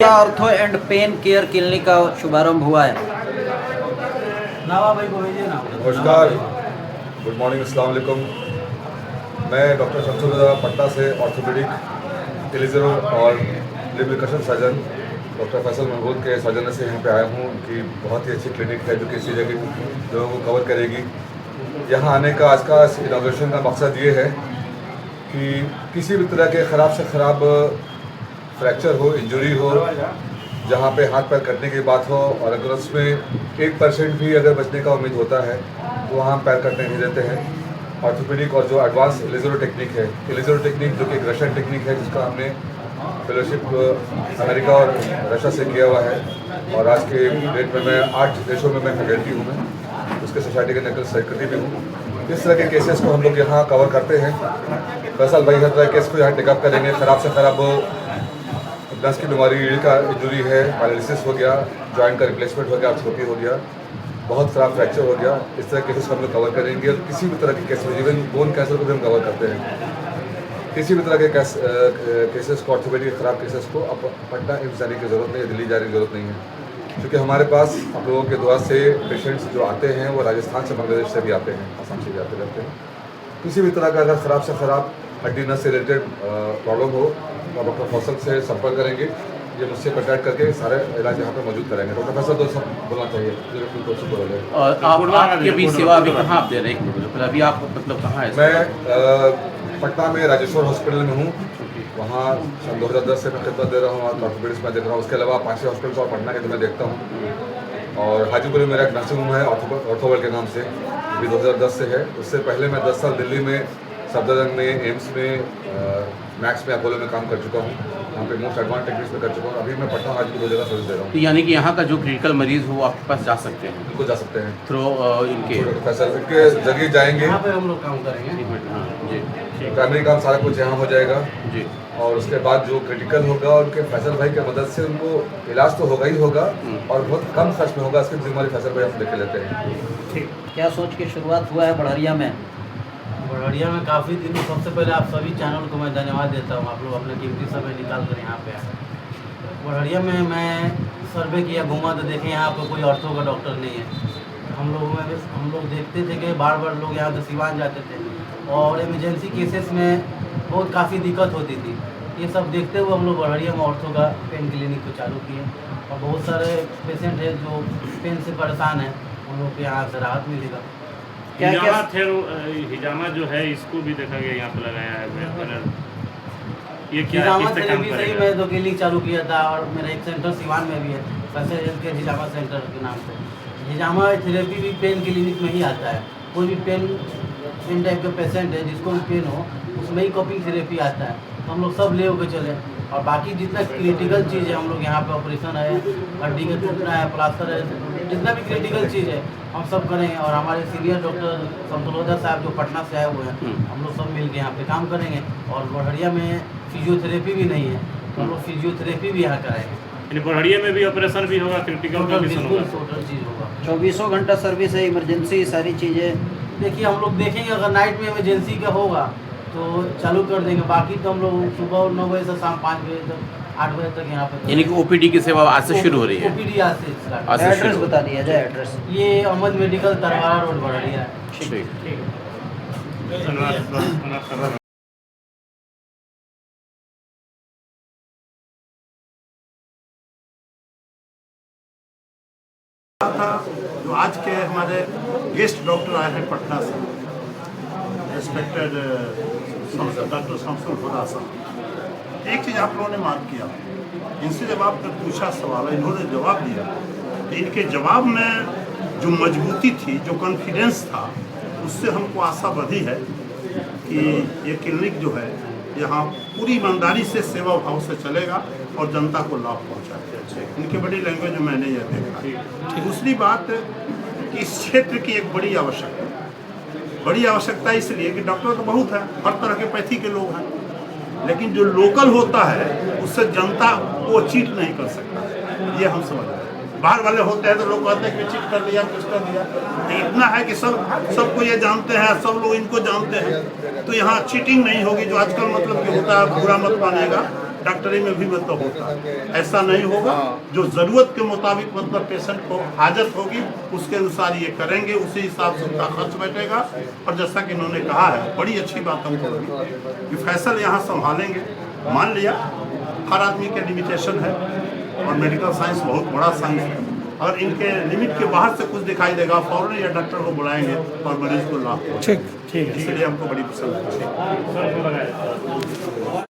पट्टा ortho and pain care clinic का शुभारंभ हुआ है। नमस्कार, गुड मॉर्निंग, अस्सलाम वालेकुम। मैं डॉक्टर शमसुल रज़ा पटना से ऑर्थोपेडिक इलिजरो और लिम्बिकशन सर्जन डॉक्टर फैसल महमूद के सौजन्य से यहाँ पे आया हूँ। उनकी बहुत ही अच्छी क्लिनिक है जो कि इसी जगह लोगों को कवर करेगी। यहाँ आने का आज का इनॉग्रेशन का मकसद ये है कि किसी भी तरह के ख़राब से ख़राब फ्रैक्चर हो, इंजरी हो, जहाँ पे हाथ पैर कटने की बात हो और अगर उसमें 1% भी अगर बचने का उम्मीद होता है तो वहाँ हम पैर कटने नहीं देते हैं। ऑर्थोपेडिक और जो एडवांस इलिजरो टेक्निक है, इलिजरो टेक्निक जो कि एक रशियन टेक्निक है जिसका हमने फेलोशिप अमेरिका और रशिया से किया हुआ है और आज के डेट में मैं 8 देशों में मैं फैकल्टी हूँ, मैं उसके सोसाइटी के नेशनल सेक्रेटरी भी हूँ। इस तरह के केसेस को हम लोग यहाँ कवर करते हैं। फैसल भाई हर तरह केस को यहाँ टेकअप करेंगे। ख़राब से ख़राब नस की बीमारी, रीढ़ का इंजरी है, पैरालिसिस हो गया, जॉइंट का रिप्लेसमेंट हो गया, आर्थोपेडिक हो गया, बहुत ख़राब फ्रैक्चर हो गया, इस तरह केसेस को हम लोग कवर करेंगे। और किसी भी तरह के केसेस, इवन बोन कैंसर को भी हम कवर करते हैं। किसी भी तरह के केसेस को, ऑर्थोपेडिक ख़राब केसेस को अब पटना एम्स जाने की ज़रूरत नहीं है, दिल्ली जाने की ज़रूरत नहीं है, क्योंकि हमारे पास आप लोगों के दुआ से पेशेंट्स जो आते हैं वो राजस्थान से, बांग्लादेश से भी आते हैं, आसाम से भी आते रहते हैं। किसी भी तरह का अगर ख़राब से ख़राब हड्डी नस से रिलेटेड प्रॉब्लम हो तो डॉक्टर फैसल से संपर्क करेंगे। ये मुझसे कॉन्टैक्ट करके सारे इलाज यहाँ पे मौजूद कराएंगे। डॉक्टर फैसल तो सब बोलना चाहिए। और आपकी अभी सेवा अभी कहाँ आप दे रहे हैं? अभी आप मतलब कहाँ है? मैं पटना में राजेश्वर हॉस्पिटल में हूँ। वहाँ सन 2010 से मैं खिदमत दे रहा हूँ और ऑर्थोपेडिक्स में देख रहा हूँ। उसके अलावा 5 हॉस्पिटल और पटना के तो मैं देखता हूँ। और हाजीपुर में मेरा एक नर्सिंग होम है ऑर्थोवर्ल्ड के नाम से, अभी 2010 से है। उससे पहले मैं 10 साल दिल्ली में सफदरजंग में, एम्स में, मैक्स में, अपोलो में काम कर चुका हूँ। यहाँ पे मोस्ट एडवांस टेक्निक्स में कर चुका हूँ। अभी मैं पटना हाजीपुर 2 जगह सर्विस दे रहा हूँ। तो यानी कि यहाँ का जो क्रिटिकल मरीज हो आपके पास जा सकते हैं? बिल्कुल जा सकते हैं थ्रू इनके फैसल के जरिए जाएंगे। यहाँ पे हम लोग काम करेंगे। हाँ जी, प्राइमरी काम सारा कुछ यहाँ हो जाएगा जी। और उसके बाद जो क्रिटिकल होगा उनके फैसल भाई की मदद से उनको इलाज तो होगा ही होगा और बहुत कम खर्च में होगा। इसकी जिम्मेदारी फैसल भाई हम लेके लेते हैं। ठीक, क्या सोच के शुरुआत हुआ है बढ़िया में? बढ़िया में काफ़ी दिन। सबसे पहले आप सभी चैनल को मैं धन्यवाद देता हूँ। आप लोग अपने कीमती समय निकाल कर यहाँ पे आए। बढ़िया में मैं सर्वे किया, घूमा तो देखे यहाँ पे कोई ऑर्थो का डॉक्टर नहीं है। हम लोग देखते थे कि बार बार लोग यहाँ से सिवान जाते थे और इमरजेंसी केसेस में बहुत काफ़ी दिक्कत होती थी। ये सब देखते हुए हम लोग बढ़िया में ऑर्थो का पेन क्लिनिक को चालू किए और बहुत सारे पेशेंट हैं जो पेन से परेशान हैं, उन लोग को यहाँ से राहत मिलेगा। हिजामा जो है इसको भी देखा गया यहाँ पे लगाया है। ये क्या हिजामा किस काम थेरेपी से ही करेगा? मैं 2 क्लिनिक चालू किया था और मेरा एक सेंटर सिवान में भी है, फैसल हेल्थ केयर हिजामा सेंटर के नाम से। हिजामा थेरेपी भी पेन क्लिनिक में ही आता है। कोई भी पेन टाइप का पेशेंट है जिसको भी पेन हो उसमें ही कपिंग थेरेपी आता है। तो हम लोग सब ले होकर चले और बाकी जितना क्रिटिकल चीज़ है हम लोग यहाँ पे ऑपरेशन है, हड्डी का टूटना है, प्लास्टर है, जितना भी क्रिटिकल चीज़ है हम सब करेंगे। और हमारे सीनियर डॉक्टर शमसुल रज़ा साहब जो पटना से आए हुए हैं, हम लोग सब मिल के यहाँ पे काम करेंगे। और बढ़िया में फिजियोथेरेपी भी नहीं है तो हम लोग फिजियोथेरेपी भी यहाँ कराएंगे। बढ़िया में भी ऑपरेशन भी होगा, क्रिटिकल कंडीशन होगा, टोटल चीज़ होगा। 24 घंटा सर्विस है, इमरजेंसी सारी चीज़ें। देखिए हम लोग देखेंगे अगर नाइट में इमरजेंसी का होगा तो चालू कर देंगे। बाकी तो हम लोग सुबह 9 बजे से शाम 5 बजे तक, 8 बजे तक यहाँ पे। यानी कि ओपीडी की सेवा आज से शुरू हो रही है? ओपीडी आज से स्टार्ट। आज से एड्रेस शुरू। बता दिया जाए। एड्रेस ये अहमद मेडिकल तरवारा रोड बढ़िया है। ठीक। धन्यवाद। था जो आज के हमारे गेस्ट डॉक्टर आए हैं पटना से, रिस्पेक्टेड डॉक्टर शमसुल रज़ा साहब। एक चीज़ आप लोगों ने मार्क किया, इनसे जब आपने पूछा सवाल, इन्होंने जवाब दिया तो इनके जवाब में जो मजबूती थी, जो कॉन्फिडेंस था, उससे हमको आशा बढ़ी है कि ये क्लिनिक जो है यहाँ पूरी ईमानदारी से सेवा भाव से चलेगा और जनता को लाभ पहुँचाएगा। इनकी बड़ी लैंग्वेज में मैंने यह देखा। दूसरी बात कि इस क्षेत्र की एक बड़ी आवश्यकता इसलिए कि डॉक्टर तो बहुत है, हर तरह के पैथी के लोग हैं, लेकिन जो लोकल होता है उससे जनता को चीट नहीं कर सकता। ये हम समझ रहे हैं। बाहर वाले होते हैं तो लोग कहते हैं कि चीट कर लिया, कुछ कर दिया। इतना है कि सबको ये जानते हैं, सब लोग इनको जानते हैं, तो यहाँ चीटिंग नहीं होगी। जो आजकल मतलब कि होता है, बुरा मत मानेगा, डॉक्टरी में भी मतलब होता है, ऐसा नहीं होगा। जो ज़रूरत के मुताबिक मतलब पेशेंट को हाजत होगी उसके अनुसार ये करेंगे, उसी हिसाब से उनका खर्च बैठेगा। और जैसा कि इन्होंने कहा है, बड़ी अच्छी बात हमको लगी कि फैसल यहाँ संभालेंगे। मान लिया हर आदमी के लिमिटेशन है और मेडिकल साइंस बहुत बड़ा साइंस है, और इनके लिमिट के बाहर से कुछ दिखाई देगा फौरन या डॉक्टर को बुलाएंगे और मरीज को लाभ, ठीक है, इसलिए हमको बड़ी पसंद है।